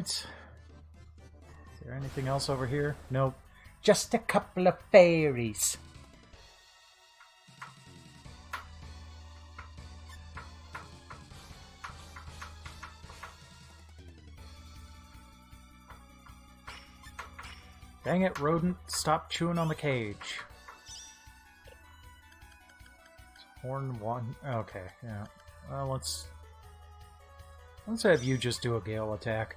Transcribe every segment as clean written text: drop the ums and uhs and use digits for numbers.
Alright. Is there anything else over here? Nope. Just a couple of fairies. Dang it, rodent. Stop chewing on the cage. Horn 1. Okay, yeah. Well, let's have you just do a gale attack.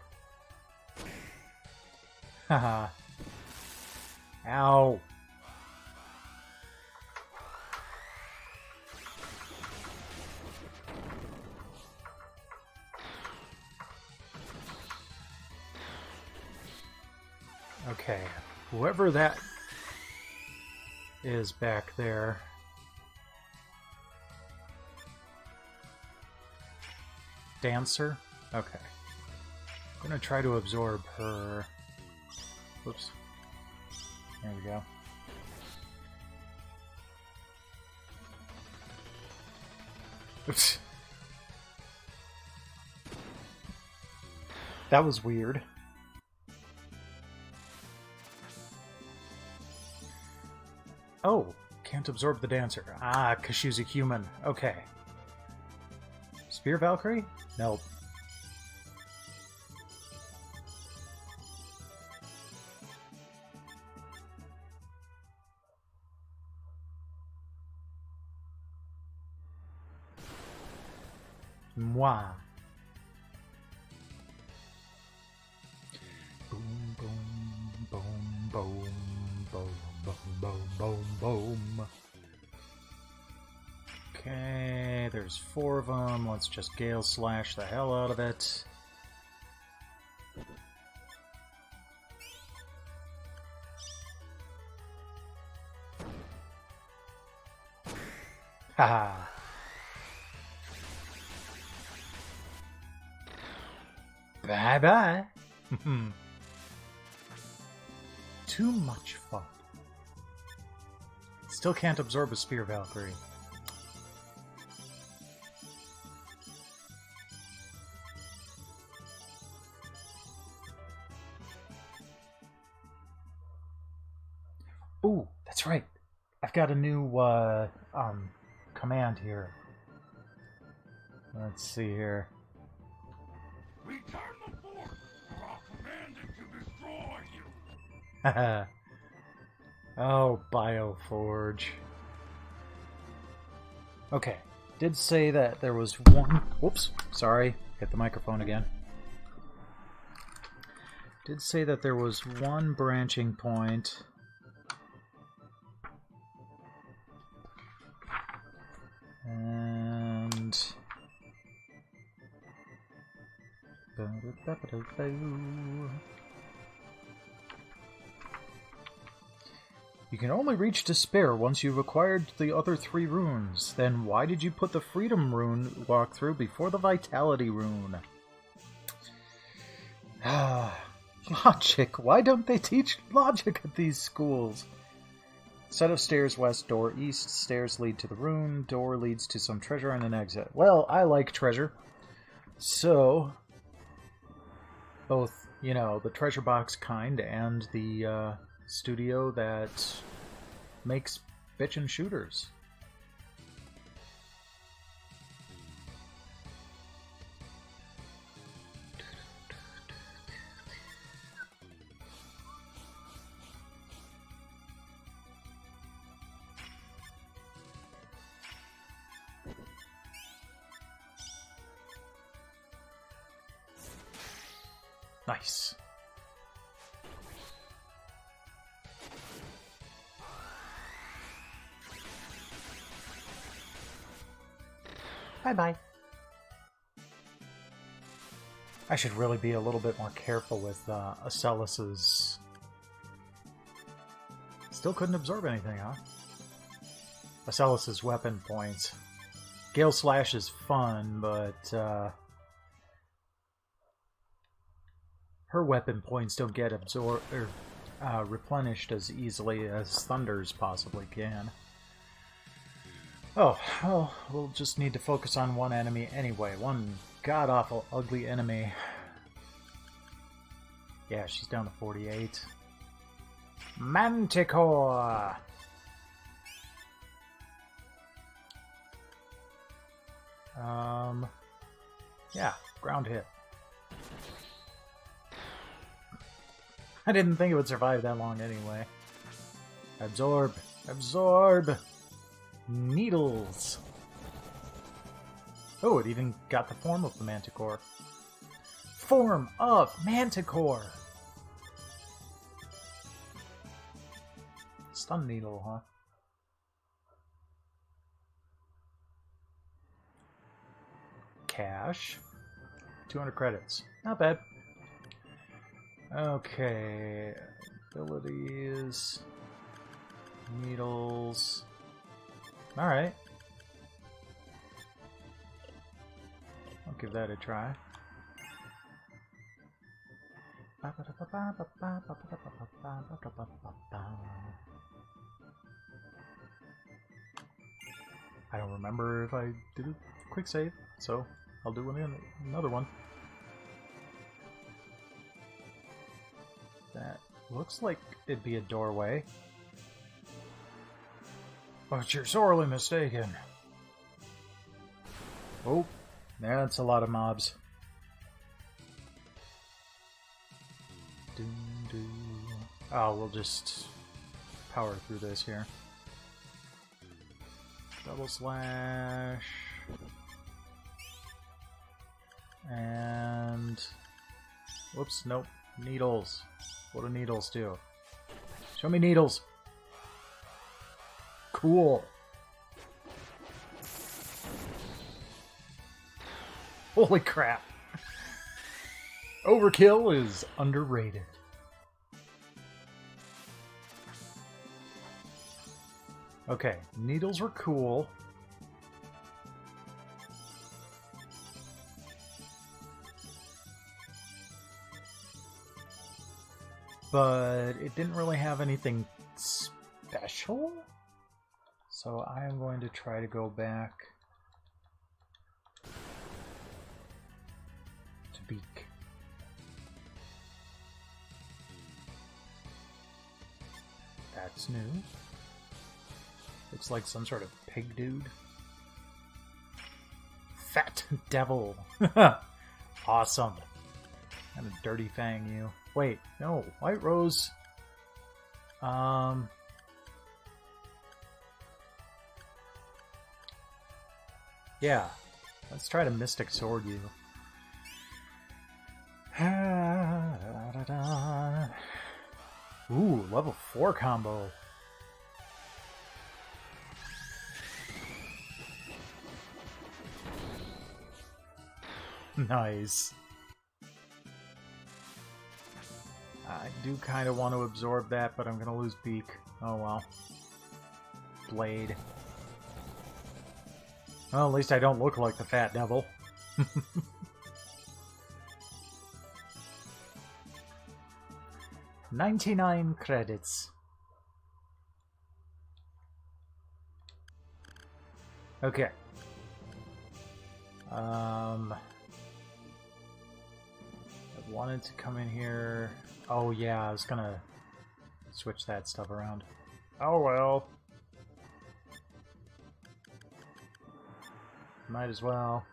Haha. Ow. Okay, whoever that is back there. Dancer? Okay. I'm gonna try to absorb her. Whoops. There we go. Oops. That was weird. Oh, can't absorb the dancer. Ah, because she's a human. Okay. Spear Valkyrie? Nope. Moi. Boom, boom, boom, boom, boom, boom, boom, boom, boom. Okay, there's 4 of them. Let's just Gale Slash the hell out of it. Haha. Bye-bye. Too much fun. Still can't absorb a Spear Valkyrie. Ooh, that's right. I've got a new command here. Let's see here. Return the force, or I'll command it to destroy you. Haha. Oh, Bioforge. Okay. Did say that there was one... Whoops. Sorry. Hit the microphone again. Did say that there was one branching point. And... You can only reach despair once you've acquired the other 3 runes. Then why did you put the Freedom rune walkthrough before the Vitality rune? Logic. Why don't they teach logic at these schools? Set of stairs west, door east. Stairs lead to the rune. Door leads to some treasure and an exit. Well, I like treasure. So... both, you know, the treasure box kind and the studio that makes bitchin' shooters. Nice. Bye-bye. I should really be a little bit more careful with Asellus's... Still couldn't absorb anything, huh? Asellus's weapon points. Gale Slash is fun, but... her weapon points don't get absorbed or replenished as easily as Thunder's possibly can. Oh, well, we'll just need to focus on one enemy anyway. One god-awful ugly enemy. Yeah, she's down to 48. Manticore! Yeah, ground hit. I didn't think it would survive that long anyway. Absorb! Absorb! Needles! Oh, it even got the form of the Manticore. Form of Manticore! Stun Needle, huh? Cash. 200 credits. Not bad. Okay. Abilities. Needles. Alright. I'll give that a try. I don't remember if I did a quick save, so I'll do another one. That looks like it'd be a doorway. But you're sorely mistaken. Oh, that's a lot of mobs. Oh, we'll just power through this here. Double slash. And... whoops, nope. Needles. What do needles do? Show me needles. Cool. Holy crap. Overkill is underrated. Okay, needles were cool. But it didn't really have anything special. So I am going to try to go back to Beak. That's new. Looks like some sort of pig dude. Fat devil. Awesome. And a dirty fang you. Wait, no. White Rose. Yeah. Let's try to Mystic Sword you. Ooh, level 4 combo. Nice. I do kind of want to absorb that, but I'm going to lose Beak. Oh well. Blade. Well, at least I don't look like the fat devil. 99 credits. Okay. I wanted to come in here. Oh yeah, I was gonna switch that stuff around. Oh well. Might as well.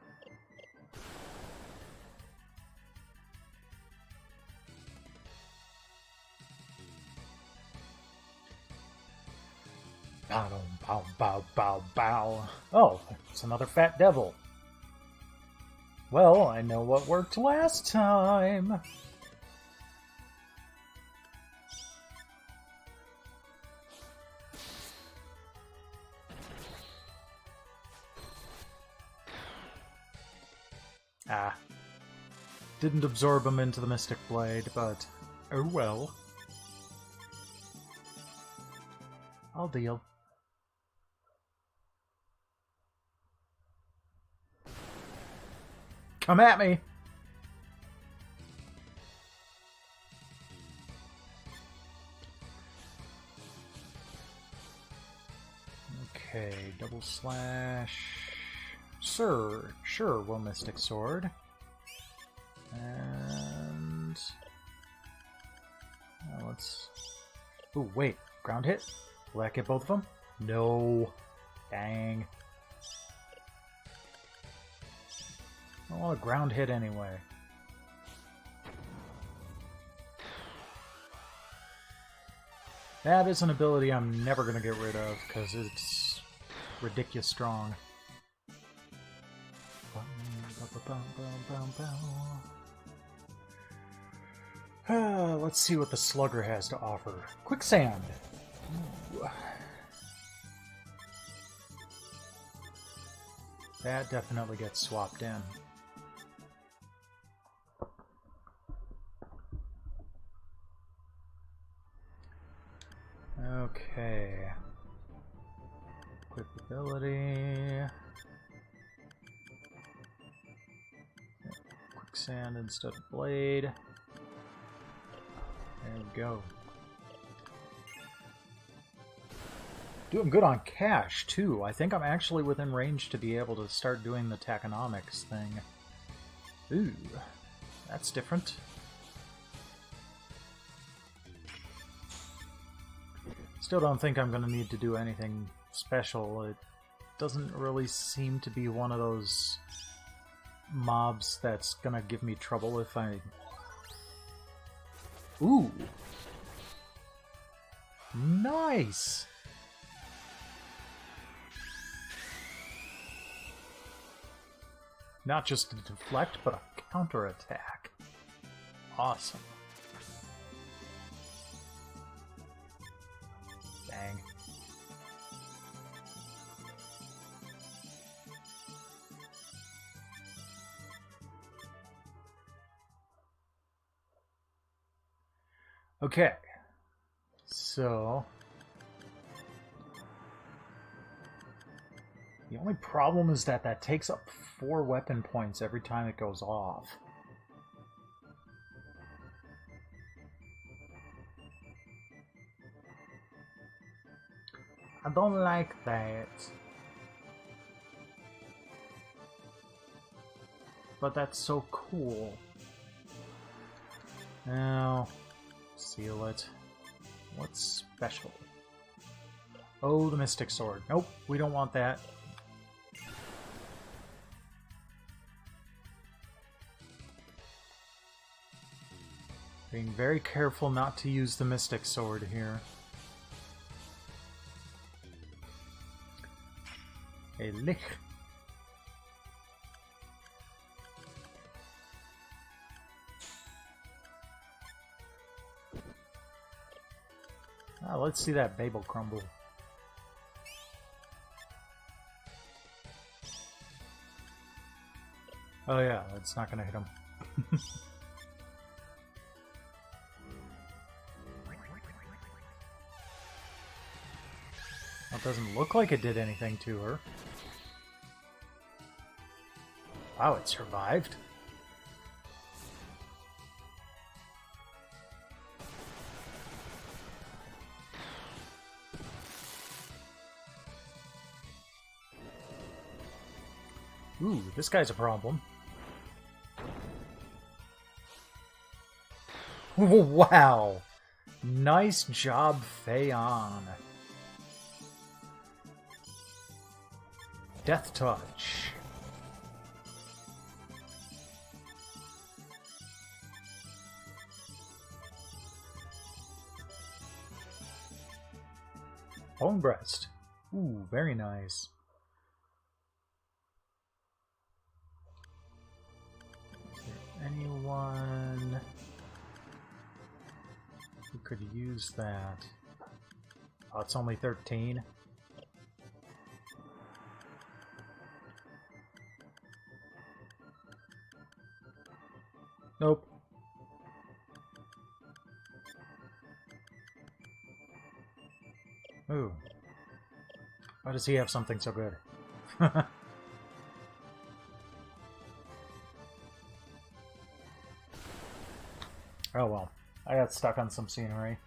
Bow, bow, bow, bow, bow. Oh, it's another fat devil. Well, I know what worked last time. Ah. Didn't absorb him into the Mystic Blade, but oh well. I'll deal. Come at me! Okay, double slash... Sure, we'll Mystic Sword. And... Ooh, wait. Ground hit? Will that get both of them? No. Dang. I don't want a ground hit anyway. That is an ability I'm never going to get rid of, because it's ridiculous strong. Let's see what the Slugger has to offer. Quicksand! Ooh. That definitely gets swapped in. Okay. Equip ability. Quicksand instead of blade. There we go. Doing good on cash, too. I think I'm actually within range to be able to start doing the taconomics thing. Ooh, that's different. Still don't think I'm going to need to do anything special. It doesn't really seem to be one of those mobs that's going to give me trouble if I... Ooh! Nice! Not just a deflect, but a counterattack. Awesome. Dang. Okay. So... the only problem is that that takes up 4 weapon points every time it goes off. I don't like that. But that's so cool. Now, seal it. What's special? Oh, the Mystic Sword. Nope, we don't want that. Being very careful not to use the Mystic Sword here. A lick. Ah, let's see that Babel crumble. Oh yeah, that's not gonna hit him. It doesn't look like it did anything to her. Wow, it survived. Ooh, this guy's a problem. Wow! Nice job, Phaon. Death Touch. Bone Breast. Ooh, very nice. Is there anyone who could use that? Oh, it's only 13. Nope. Ooh. Why does he have something so good? Oh well. I got stuck on some scenery.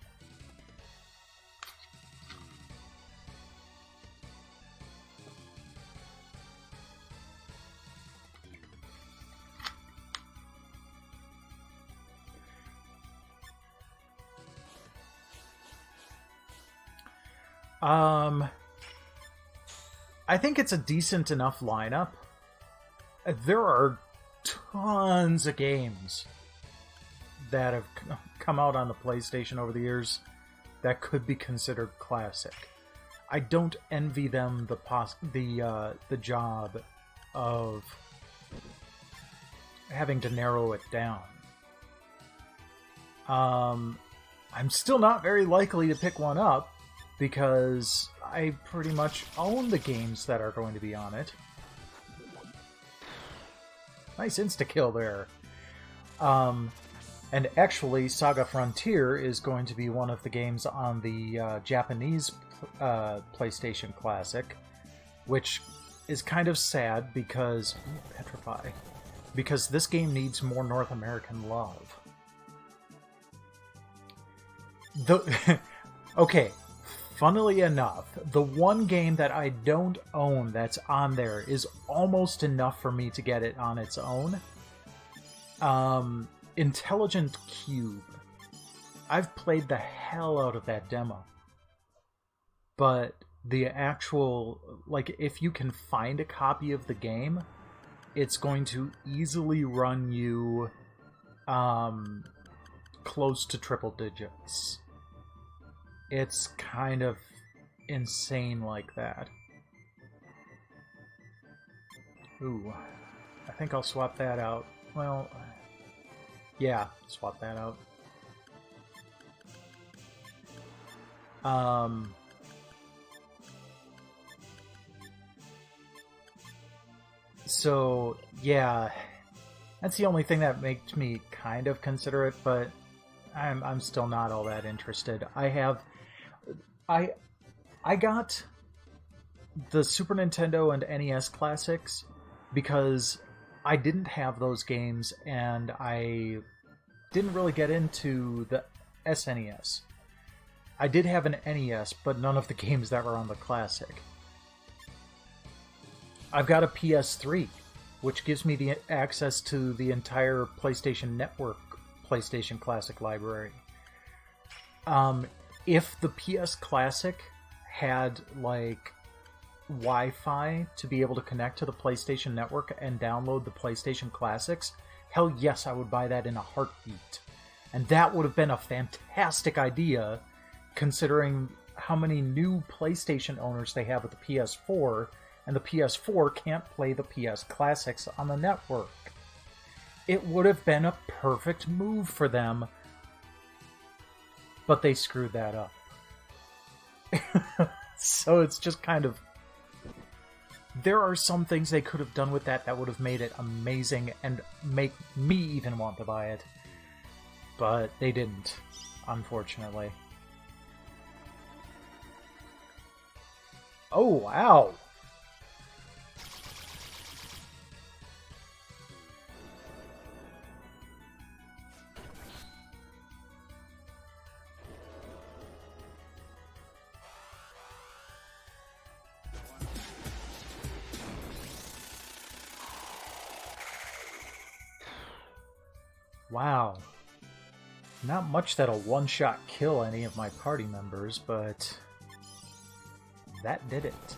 I think it's a decent enough lineup. There are tons of games that have come out on the PlayStation over the years that could be considered classic. I don't envy them the job of having to narrow it down. I'm still not very likely to pick one up because I pretty much own the games that are going to be on it. Nice insta-kill there. And actually, Saga Frontier is going to be one of the games on the Japanese PlayStation Classic, which is kind of sad because... Petrify. Because this game needs more North American love. Okay, funnily enough, the one game that I don't own that's on there is almost enough for me to get it on its own. Intelligent Cube. I've played the hell out of that demo. But the actual... Like, if you can find a copy of the game, it's going to easily run you close to triple digits. It's kind of insane like that. Ooh, I think I'll swap that out. Well, yeah, swap that out. So, yeah, that's the only thing that makes me kind of consider it, but I'm still not all that interested. I got the Super Nintendo and NES classics because I didn't have those games and I didn't really get into the SNES. I did have an NES, but none of the games that were on the classic. I've got a PS3, which gives me the access to the entire PlayStation Network PlayStation Classic library. If the PS Classic had, like, Wi-Fi to be able to connect to the PlayStation Network and download the PlayStation Classics, hell yes, I would buy that in a heartbeat. And that would have been a fantastic idea, considering how many new PlayStation owners they have with the PS4, and the PS4 can't play the PS Classics on the network. It would have been a perfect move for them, but they screwed that up. So it's just kind of... There are some things they could have done with that that would have made it amazing and make me even want to buy it. But they didn't, unfortunately. Oh, wow! Wow. Not much that'll one-shot kill any of my party members, but that did it.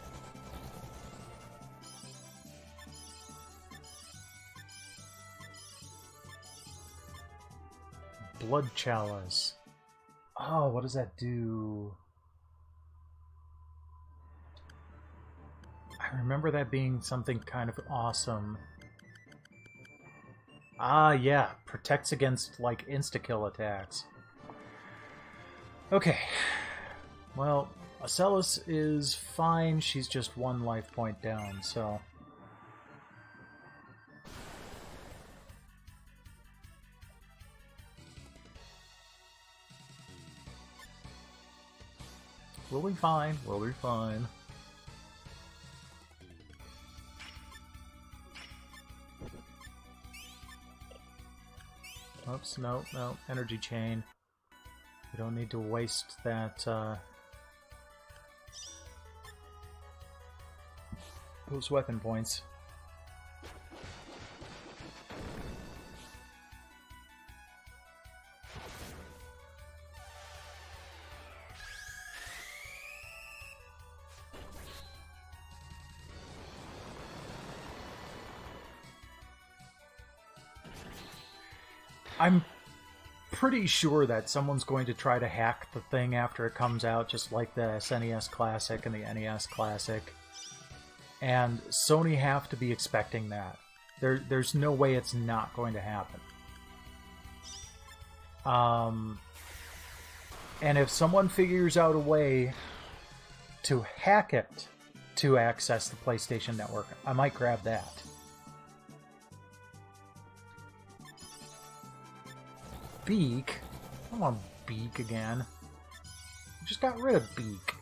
Blood Chalice. Oh, what does that do? I remember that being something kind of awesome. Ah, yeah. Protects against, like, insta-kill attacks. Okay. Well, Asellus is fine. She's just one life point down, so... We'll be fine. We'll be fine. Oops, no, no. Energy chain. We don't need to waste that, those weapon points. I'm pretty sure that someone's going to try to hack the thing after it comes out, just like the SNES Classic and the NES Classic. And Sony have to be expecting that. There's no way it's not going to happen. And if someone figures out a way to hack it to access the PlayStation Network, I might grab that. Beak? I don't want Beak again. I just got rid of Beak.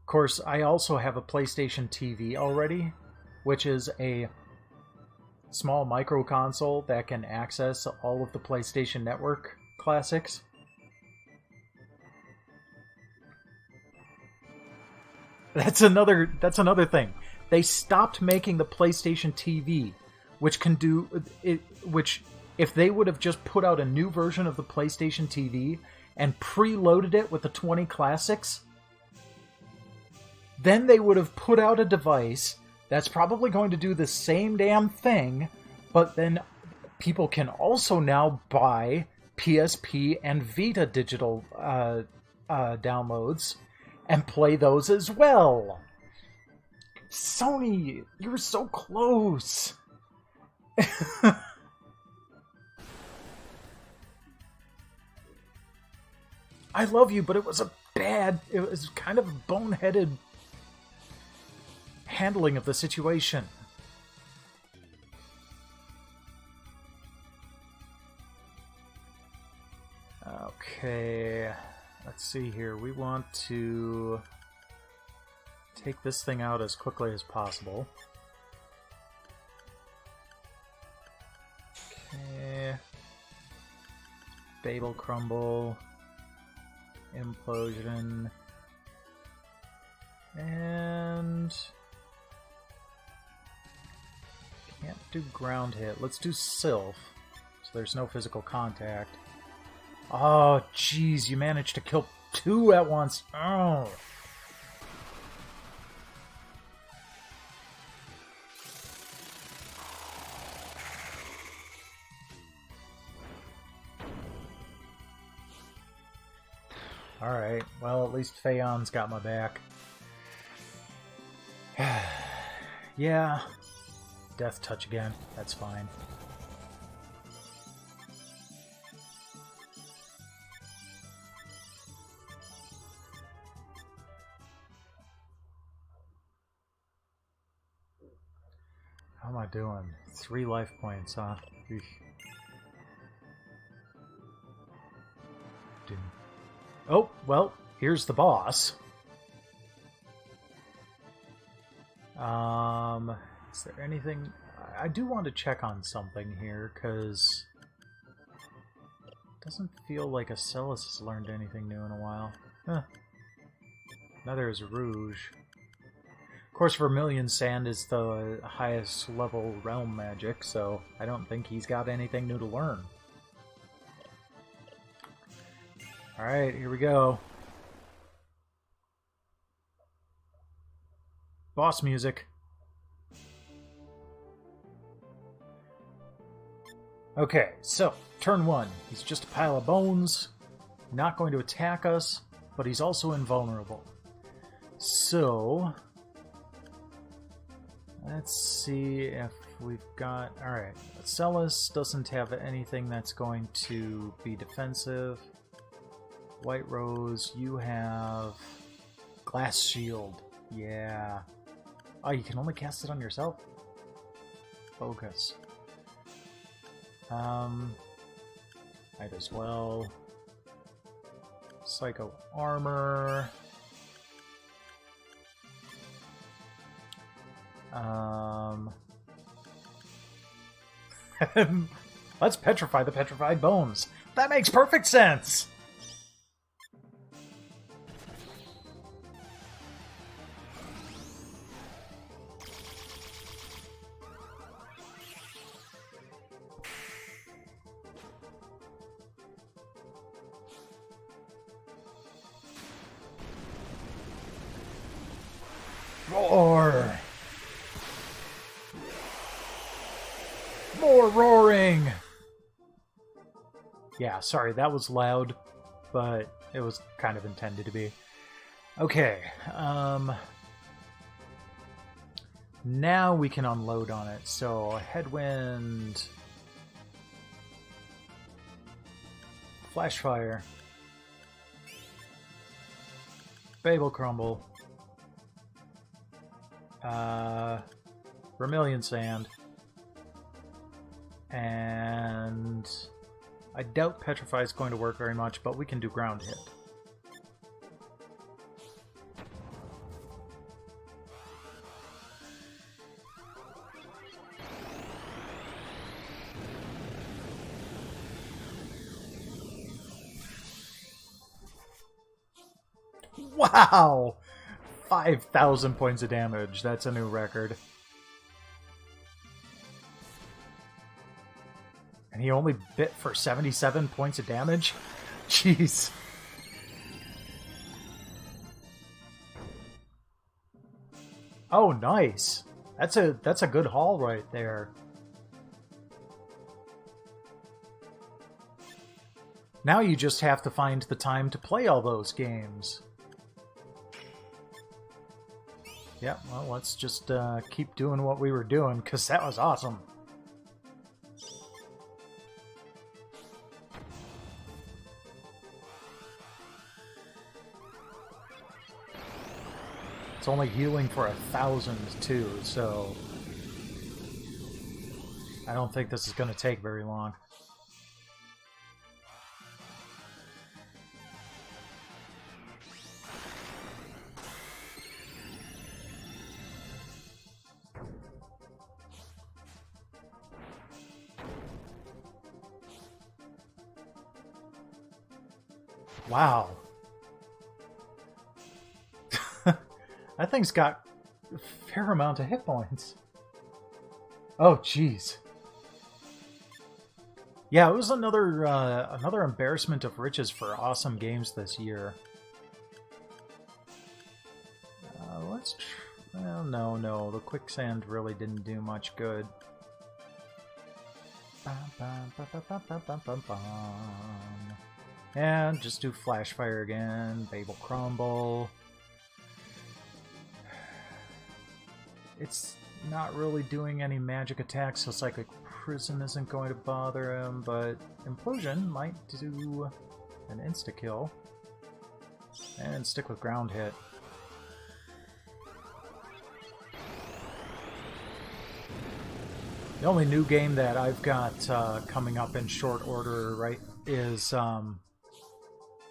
Of course, I also have a PlayStation TV already, which is a small micro console that can access all of the PlayStation Network classics. That's another thing. They stopped making the PlayStation TV, which can do it. Which, if they would have just put out a new version of the PlayStation TV and preloaded it with the 20 classics, then they would have put out a device that's probably going to do the same damn thing, but then people can also now buy PSP and Vita digital downloads and play those as well. Sony, you were so close. I love you, but it was kind of a boneheaded handling of the situation. Okay, let's see here. We want to take this thing out as quickly as possible. Okay. Babel crumble. Implosion. And can't do ground hit. Let's do Sylph, so there's no physical contact. Oh, jeez, you managed to kill two at once. Oh. Alright, well, at least Phaon's got my back. Yeah. Death touch again. That's fine. How am I doing? 3 life points, huh? Eesh. Oh, well, here's the boss. Is there anything... I do want to check on something here, because it doesn't feel like Asellus has learned anything new in a while. Huh. Neither is Rouge. Of course, Vermilion Sand is the highest level realm magic, so I don't think he's got anything new to learn. Alright, here we go. Boss music. Okay, so, turn 1. He's just a pile of bones, not going to attack us, but he's also invulnerable. So, let's see if we've got... Alright, Asellus doesn't have anything that's going to be defensive. White Rose, you have Glass Shield. Yeah. Oh, you can only cast it on yourself? Focus. Might as well. Psycho Armor. Let's petrify the petrified bones. That makes perfect sense! Roar! More roaring! Yeah, sorry, that was loud, but it was kind of intended to be. Okay, now we can unload on it. So, Headwind... Flash Fire. Babel Crumble. Vermilion Sand. And I doubt Petrify is going to work very much, but we can do Ground Hit. Wow! 5,000 points of damage. That's a new record. And he only bit for 77 points of damage? Jeez. Oh, nice. That's a good haul right there. Now you just have to find the time to play all those games. Yeah, well, let's just keep doing what we were doing, because that was awesome. It's only healing for 1,000 too, so I don't think this is going to take very long. Wow. That thing's got a fair amount of hit points. Oh, jeez. Yeah, it was another embarrassment of riches for awesome games this year. Well, no, the quicksand really didn't do much good. And just do flash fire again, Babel Crumble. It's not really doing any magic attacks, so Cyclic Prison isn't going to bother him, but Implosion might do an insta-kill. And stick with Ground Hit. The only new game that I've got coming up in short order, right, is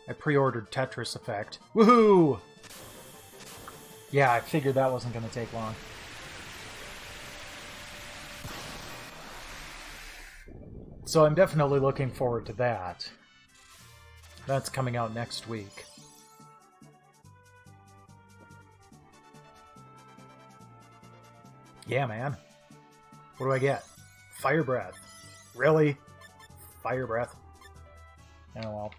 I pre-ordered Tetris Effect. Woohoo! Yeah, I figured that wasn't going to take long. So I'm definitely looking forward to that. That's coming out next week. Yeah, man. What do I get? Fire Breath. Really? Fire Breath? Oh well.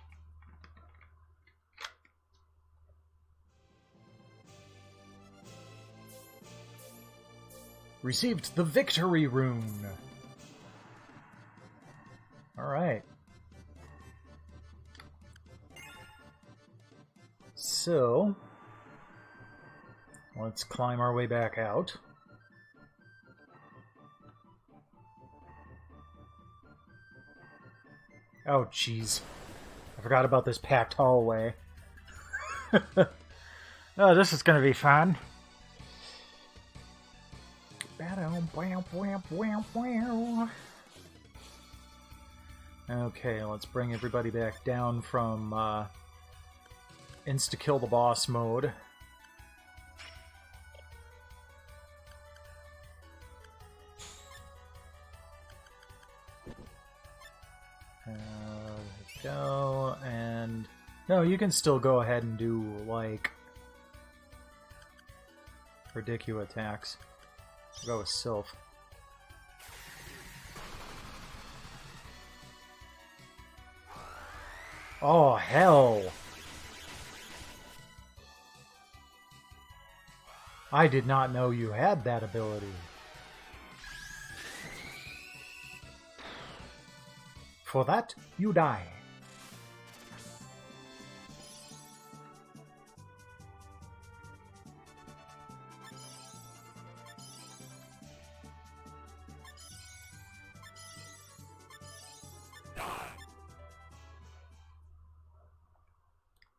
Received the Victory Rune. Alright. So, let's climb our way back out. Oh, jeez. I forgot about this packed hallway. Oh, this is going to be fun. Okay, let's bring everybody back down from insta-kill the boss mode. There we go, and... No, you can still go ahead and do, like, ridiculous attacks. Go with Sylph. Oh, hell! I did not know you had that ability. For that, you die.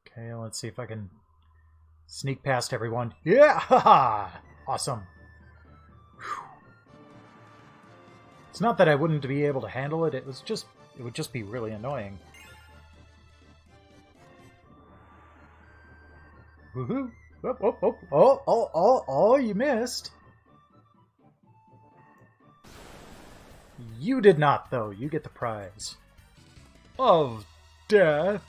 Okay, let's see if I can sneak past everyone. Yeah! Haha! Awesome. Whew. It's not that I wouldn't be able to handle it, it would just be really annoying. Woohoo! Oh, you missed! You did not, though. You get the prize. Of death.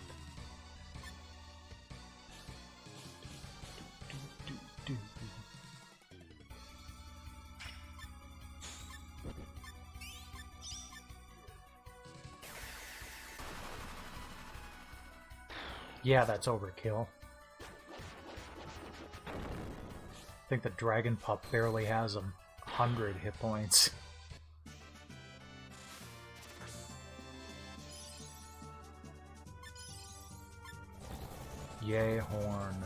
Yeah, that's overkill. I think the dragon pup barely has 100 hit points. Yay, horn.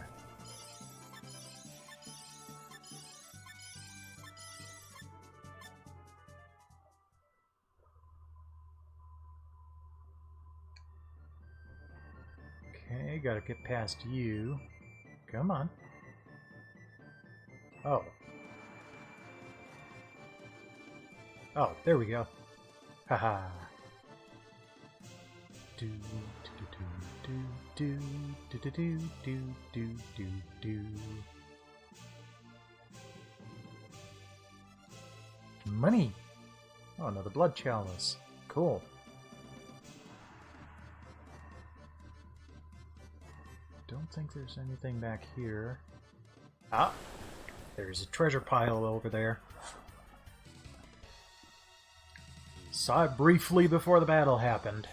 Okay, gotta get past you. Come on. Oh. Oh, there we go. Haha. Do do do do do do do do do do. Money. Oh, another blood chalice. Cool. Don't think there's anything back here. Ah, there's a treasure pile over there. Saw it briefly before the battle happened.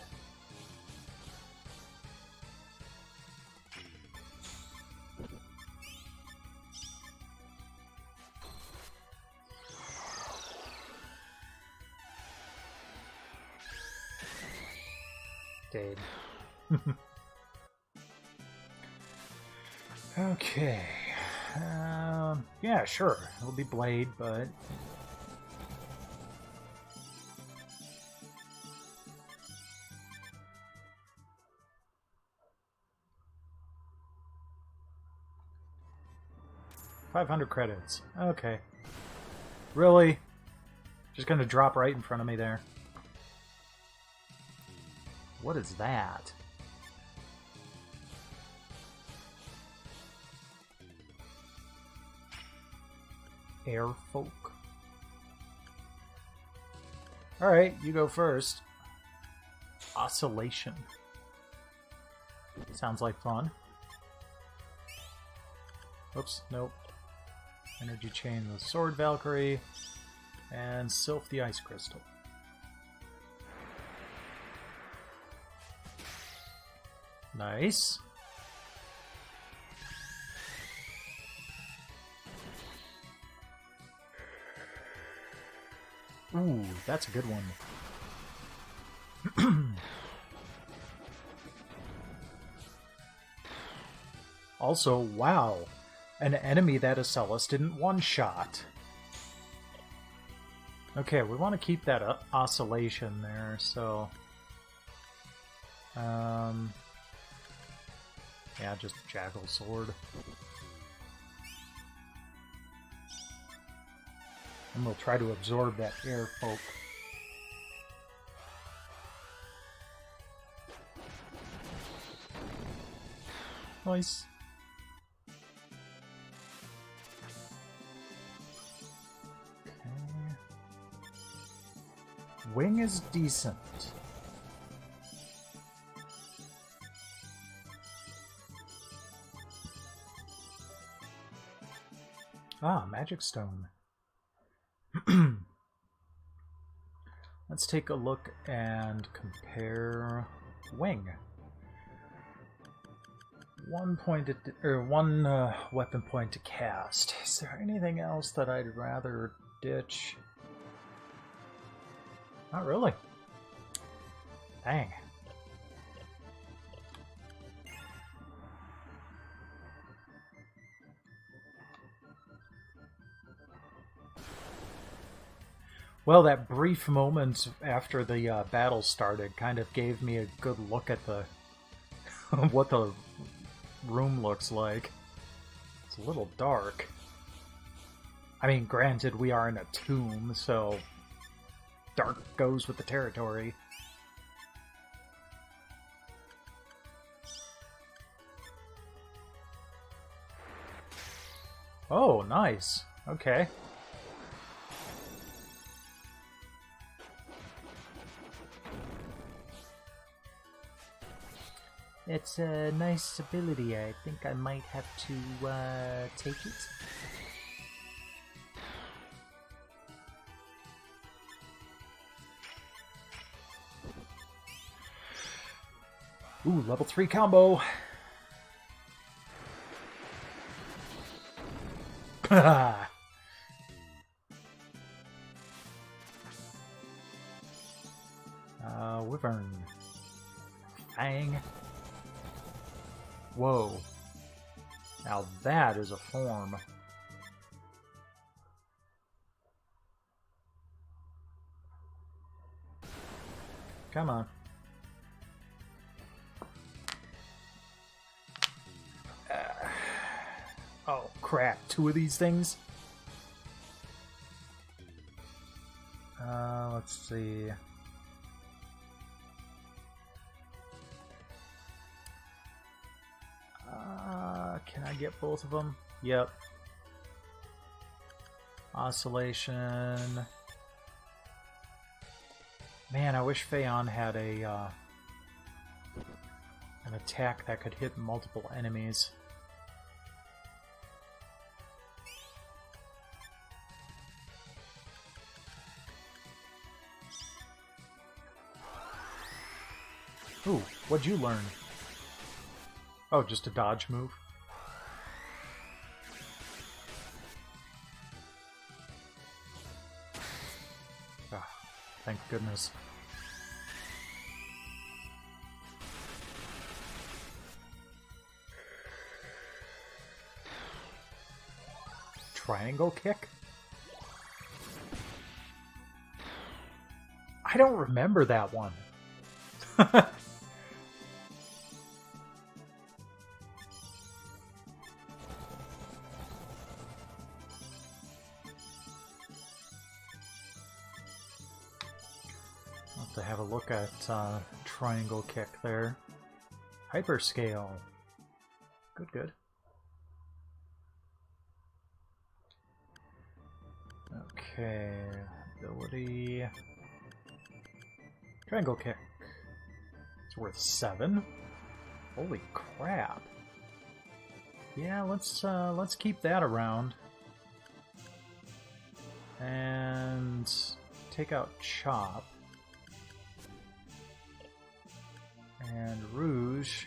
Dead. Okay. Yeah, sure. It'll be Blade, but... $500 credits. Okay. Really? Just gonna drop right in front of me there. What is that? Air folk. Alright, you go first. Oscillation. Sounds like fun. Oops, nope. Energy Chain with Sword Valkyrie. And Sylph the Ice Crystal. Nice. Ooh, that's a good one. Also, wow. An enemy that Asellus didn't one-shot. Okay, we want to keep that oscillation there, so... yeah, just Jackal Sword. And we'll try to absorb that air folk. Nice. Okay. Wing is decent. Ah, Magic Stone. Let's take a look and compare Wing. one point or one weapon point to cast. Is there anything else that I'd rather ditch? Not really. Dang. Well, that brief moment after the battle started kind of gave me a good look at the what the room looks like. It's a little dark. I mean, granted, we are in a tomb, so dark goes with the territory. Oh, nice. Okay. It's a nice ability. I think I might have to take it. Ooh, level 3 combo. Wyvern. Fang. Whoa. Now that is a form. Come on. Oh, crap. 2 of these things? Let's see. Can I get both of them? Yep. Oscillation. Man, I wish Phaon had a an attack that could hit multiple enemies. Ooh, what'd you learn? Oh, just a dodge move? Ah, thank goodness. Triangle kick? I don't remember that one. To have a look at triangle kick there. Hyperscale. Good, good. Okay, ability. Triangle kick. It's worth 7. Holy crap. Yeah, let's keep that around. And take out Chop. And Rouge.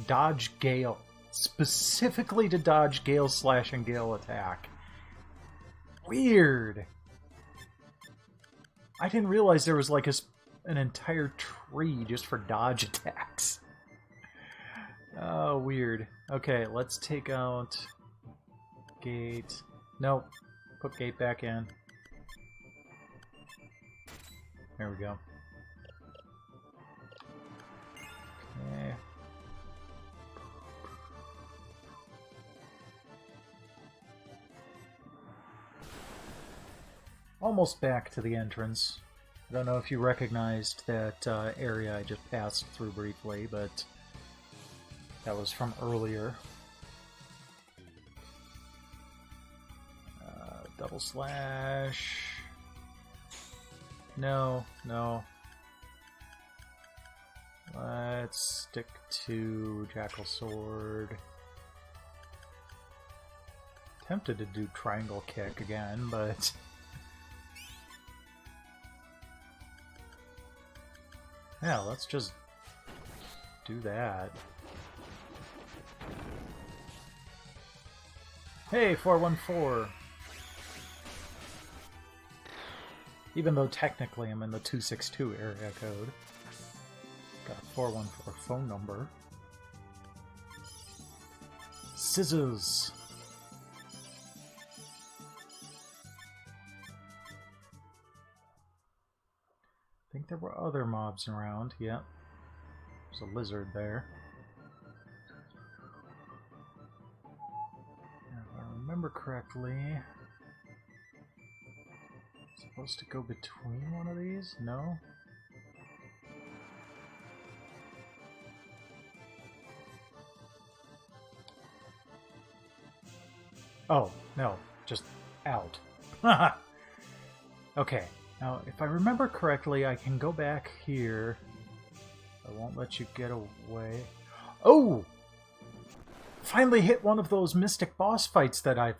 Dodge Gale. Specifically to dodge Gale Slash and Gale Attack. Weird. I didn't realize there was like an entire tree just for dodge attacks. Oh, weird. Okay, let's take out Gate. Nope. Put Gate back in. There we go. Okay. Almost back to the entrance. I don't know if you recognized that area I just passed through briefly, but that was from earlier. Double slash. No, no. Let's stick to Jackal Sword. Tempted to do Triangle Kick again, but yeah, let's just do that. Hey, 414. Even though technically I'm in the 262 area code. Got a 414 phone number. Scissors. I think there were other mobs around. Yep. There's a lizard there. If I remember correctly, supposed to go between one of these? No? Oh, no. Just out. Okay. Now, if I remember correctly, I can go back here. I won't let you get away. Oh! Finally hit one of those mystic boss fights that I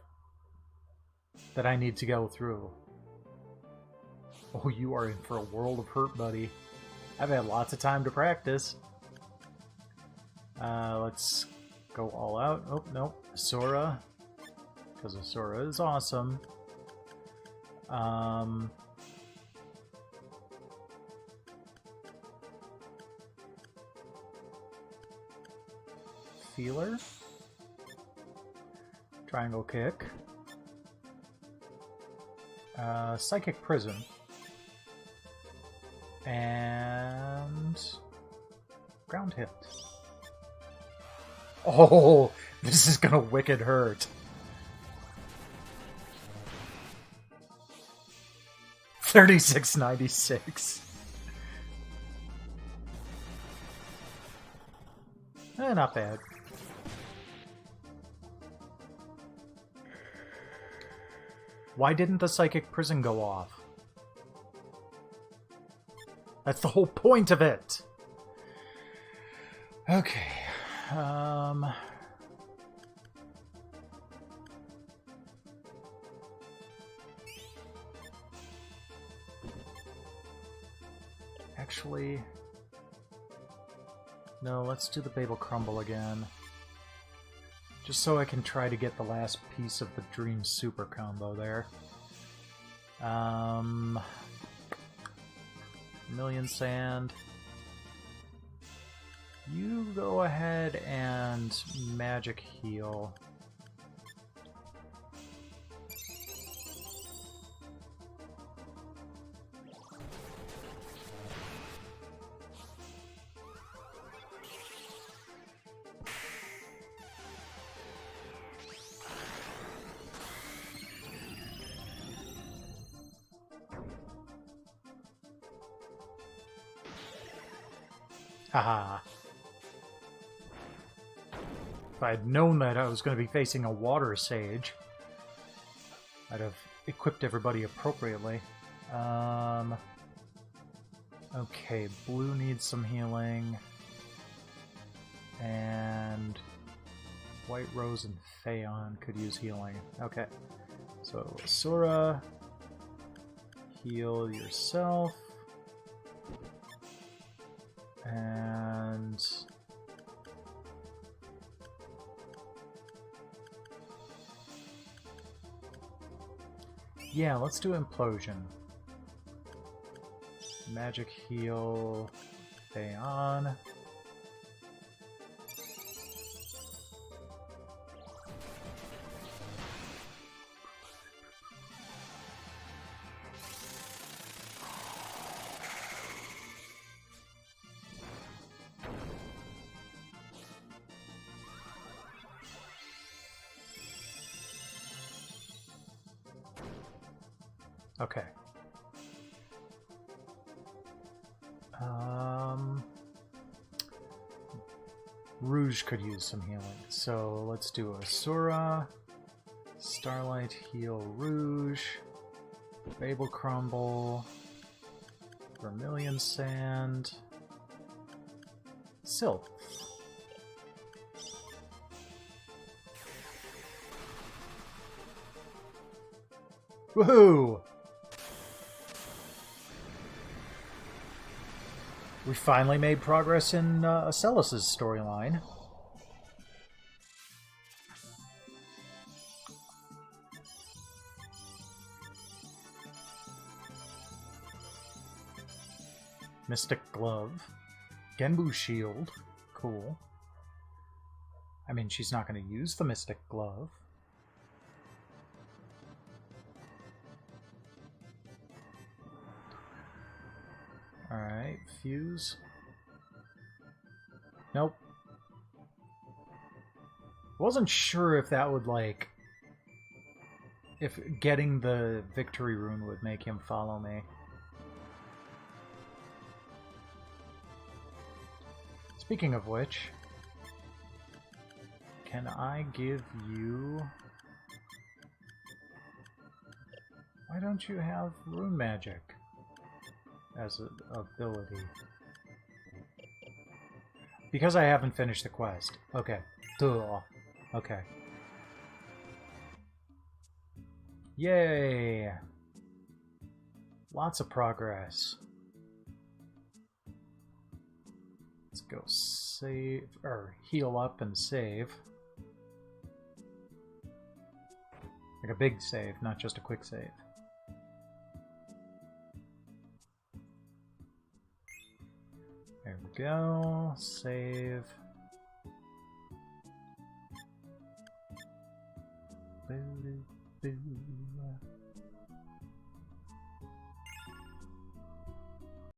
need to go through. Oh, you are in for a world of hurt, buddy. I've had lots of time to practice. Let's go all out. Oh, no. Sora. Because Sora is awesome. Feeler. Triangle kick. Psychic Prison. And ground hit. Oh, this is gonna wicked hurt. 3696. Not bad. Why didn't the Psychic Prison go off? That's the whole point of it! Okay. Actually... No, let's do the Babel Crumble again. Just so I can try to get the last piece of the Dream Super combo there. Million Sand. You go ahead and Magic Heal. Haha. If I had known that I was going to be facing a Water Sage, I'd have equipped everybody appropriately. Okay, blue needs some healing. And White Rose and Phaon could use healing. Okay. So, Sora, heal yourself. And yeah, let's do Implosion. Magic Heal Phaon. Okay. Rouge could use some healing. So let's do Asura, Starlight heal Rouge, Babel Crumble, Vermilion Sand, Sylph. Woohoo! We finally made progress in Asellus' storyline. Mystic Glove. Genbu Shield. Cool. I mean, she's not going to use the Mystic Glove. Alright, Fuse. Nope. Wasn't sure if that would, like... if getting the Victory Rune would make him follow me. Speaking of which... can I give you... why don't you have Rune Magic as an ability? Because I haven't finished the quest. Okay. Duh. Okay. Yay! Lots of progress. Let's go save, or heal up and save. Like a big save, not just a quick save. There we go. Save. Boo, boo, boo.